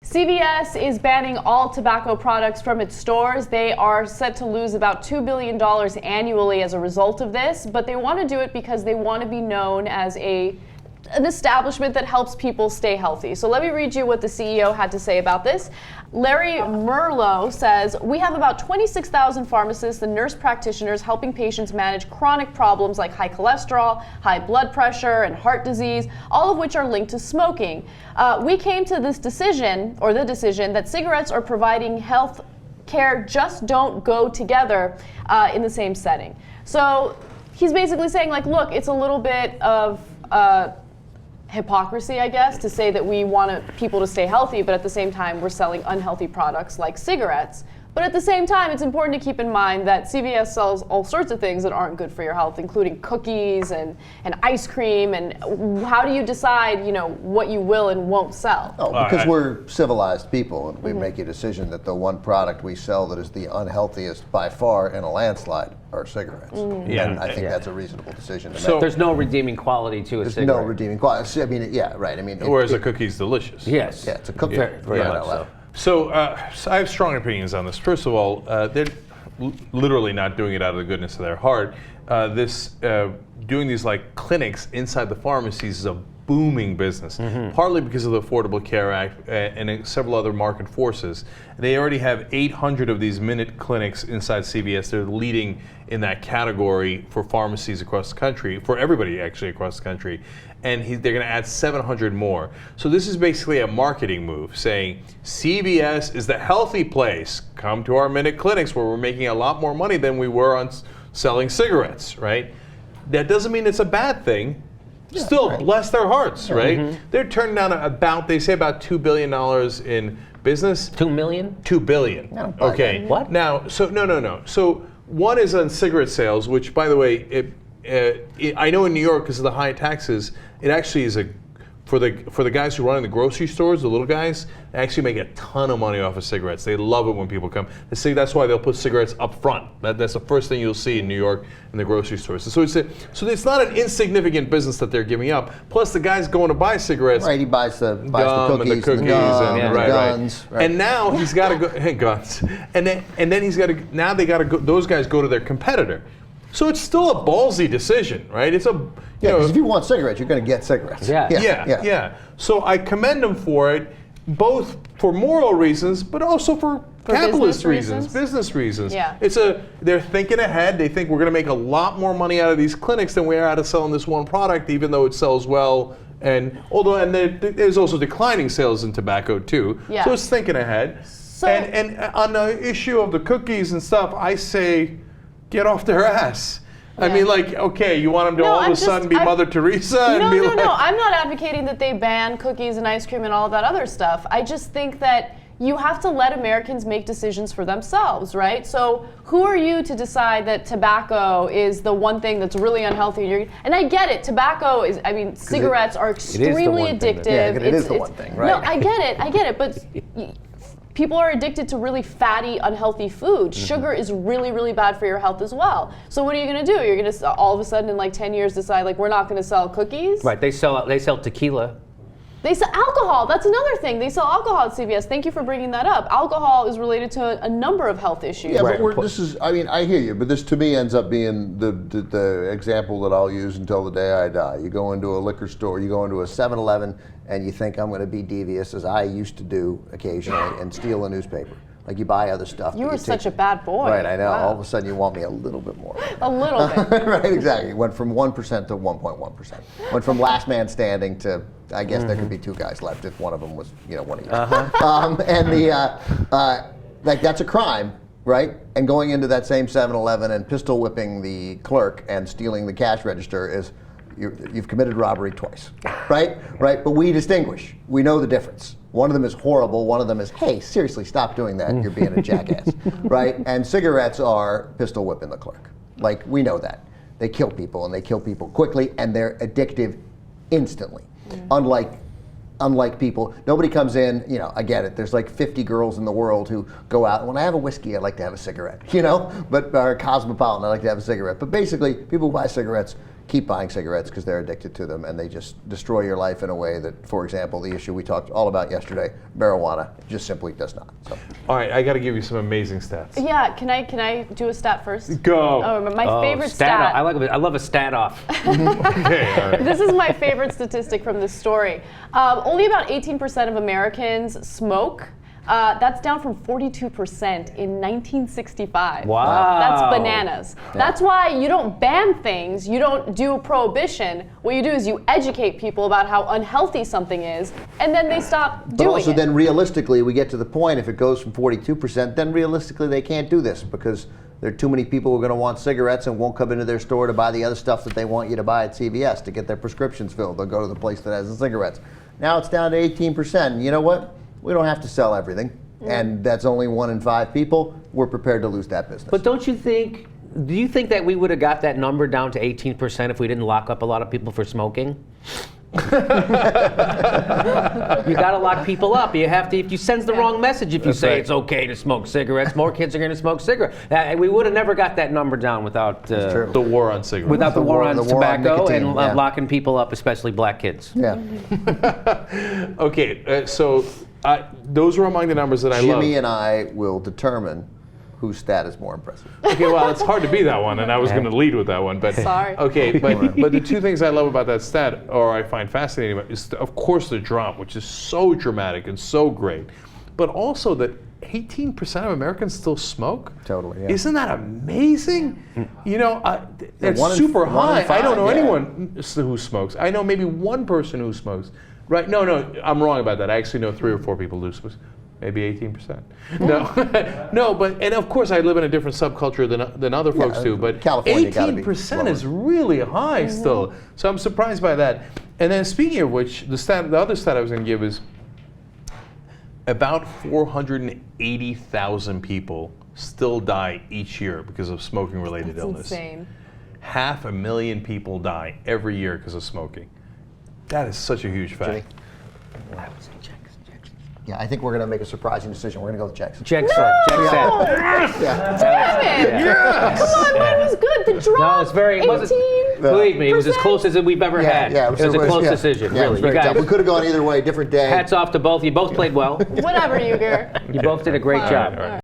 CVS is banning all tobacco products from its stores. They are set to lose about $2 billion annually as a result of this, but they want to do it because they want to be known as an establishment that helps people stay healthy. So let me read you what the CEO had to say about this. Larry Merlo says, "We have about 26,000 pharmacists and nurse practitioners helping patients manage chronic problems like high cholesterol, high blood pressure, and heart disease, all of which are linked to smoking. We came to this decision, or the decision, that cigarettes are providing health care just don't go together in the same setting." So he's basically saying, like, look, it's a little bit of hypocrisy, I guess, to say that we want people to stay healthy, but at the same time we're selling unhealthy products like cigarettes. But at the same time, it's important to keep in mind that CVS sells all sorts of things that aren't good for your health, including cookies and ice cream. And how do you decide, what you will and won't sell? Oh, because we're civilized people, and we make a decision that the one product we sell that is the unhealthiest by far in a landslide are cigarettes. And I think that's a reasonable decision to make. There's no redeeming quality to a cigarette. There's no redeeming quality. I mean, yeah, right. I mean, whereas a cookie's delicious. Yes. Yeah, it's a cookie. Very much so. So I have strong opinions on this. First of all, they're literally not doing it out of the goodness of their heart. Doing these like clinics inside the pharmacies is a booming business, partly because of the Affordable Care Act and several other market forces. They already have 800 of these minute clinics inside CVS. They're leading in that category for pharmacies across the country, for everybody actually across the country. And they're going to add 700 more. So this is basically a marketing move, saying CVS is the healthy place. Come to our minute clinics where we're making a lot more money than we were on selling cigarettes, right? That doesn't mean it's a bad thing. Yeah, still, right. Bless their hearts, right? They're turning down they say about $2 billion in business. 2 million? 2 billion. No, okay. What? Now, no. So one is on cigarette sales, which, by the way, I know in New York, because of the high taxes, it actually is for the guys who run in the grocery stores, the little guys, they actually make a ton of money off of cigarettes. They love it when people come. They say that's why they'll put cigarettes up front. That's the first thing you'll see in New York in the grocery stores. So it's not an insignificant business that they're giving up. Plus, the guy's going to buy cigarettes. Right, he buys the cookies, and the guns. Right. And now he's got to go. Guns. And then he's got to. Now they got to go. Those guys go to their competitor. So it's still a ballsy decision, right? It's because if you want cigarettes, you're going to get cigarettes. Yeah. So I commend them for it, both for moral reasons, but also for capitalist reasons, business reasons. Yeah. They're thinking ahead. They think we're going to make a lot more money out of these clinics than we are out of selling this one product, even though it sells well. And there's also declining sales in tobacco too. Yeah. So it's thinking ahead. And on the issue of the cookies and stuff, I say, get off their ass. Yeah. I mean, like, okay, you want them to all of a sudden be Mother Teresa? No. I'm not advocating that they ban cookies and ice cream and all of that other stuff. I just think that you have to let Americans make decisions for themselves, right? So who are you to decide that tobacco is the one thing that's really unhealthy? And I get it. Tobacco is, cigarettes are extremely addictive. It is the one thing, right? No, I get it. But people are addicted to really fatty, unhealthy food. Sugar is really, really bad for your health as well. So what are you going to do? You're going to all of a sudden in like 10 years decide like we're not going to sell cookies? Right. They sell tequila. They sell alcohol. That's another thing. They sell alcohol at CVS. Thank you for bringing that up. Alcohol is related to a number of health issues. Yeah, but I hear you, but this to me ends up being the example that I'll use until the day I die. You go into a liquor store, you go into a 7-Eleven, and you think I'm going to be devious, as I used to do occasionally, and steal a newspaper. Like you buy other stuff. You were such a bad boy. Right, I know. Wow. All of a sudden you want me a little bit more. A little bit. Right, exactly. It went from 1% to 1.1%. Went from last man standing to, I guess there could be two guys left if one of them was, one of you. And that's a crime, right? And going into that same 7-Eleven and pistol whipping the clerk and stealing the cash register is, you've committed robbery twice, right? Right, but we distinguish. We know the difference. One of them is horrible. One of them is, hey, seriously, stop doing that. You're being a jackass, right? And cigarettes are pistol whipping the clerk. Like, we know that. They kill people, and they kill people quickly, and they're addictive instantly. Unlike people, nobody comes in, I get it. There's like 50 girls in the world who go out, when I have a whiskey, I like to have a cigarette, or Cosmopolitan, I like to have a cigarette. But basically, people who buy cigarettes keep buying cigarettes because they're addicted to them, and they just destroy your life in a way that, for example, the issue we talked all about yesterday, marijuana, just simply does not. So. All right, I got to give you some amazing stats. Yeah, can I do a stat first? Go. Oh, my favorite stat. I love a stat off. Okay, all right. This is my favorite statistic from this story. Only about 18% of Americans smoke. That's down from 42% in 1965. Wow. That's bananas. Yeah. That's why you don't ban things, you don't do prohibition. What you do is you educate people about how unhealthy something is, and then they stop But doing also it. then realistically, we get to the point, if it goes from 42%, then realistically they can't do this because there are too many people who are going to want cigarettes and won't come into their store to buy the other stuff that they want you to buy at CVS to get their prescriptions filled. They'll go to the place that has the cigarettes. Now it's down to 18%. And you know what? We don't have to sell everything. And that's only 1 in 5 people. We're prepared to lose that business. But do you think that we would have got that number down to 18% if we didn't lock up a lot of people for smoking? You got to lock people up. You have to. If you send the wrong message, if you That's say right. it's okay to smoke cigarettes, more kids are going to smoke cigarettes. We would have never got that number down without true. The war on cigarettes. without the war on tobacco nicotine, and yeah. locking people up, especially black kids. Yeah. Okay, so those were among the numbers that I love. Jimmy and I will determine whose stat is more impressive. Okay, well, it's hard to be that one, and I was going to lead with that one, but Sorry. Okay, but the two things I love about that stat, or I find fascinating, is of course the drop, which is so dramatic and so great, but also that 18% of Americans still smoke. Totally, yeah. Isn't that amazing? You know, that's one in- super one in high. I don't five, know yeah. anyone who smokes. I know maybe one person who smokes. Right? No, I'm wrong about that. I actually know 3 or 4 people who smoke. Maybe 18%. No, no, but and of course I live in a different subculture than other folks do. But California gotta be 18% lower. is really high still. So I'm surprised by that. And then speaking of which, the other stat I was going to give is about 480,000 people still die each year because of smoking-related That's illness. insane. 500,000 people die every year because of smoking. That is such a huge fact. Jimmy? Yeah, I think we're going to make a surprising decision. We're going to go with checks. Check set. Yeah. Damn it! Come on, mine was good. The drop. No, it's very. It wasn't, 18. believe me, it was as close as we've ever had. Yeah, it was a close yeah. decision. Yeah, it was really, you very tough. guys. We could have gone either way, different day. Hats off to both. You both played well. Whatever, Uygur. You both did a great job. All right.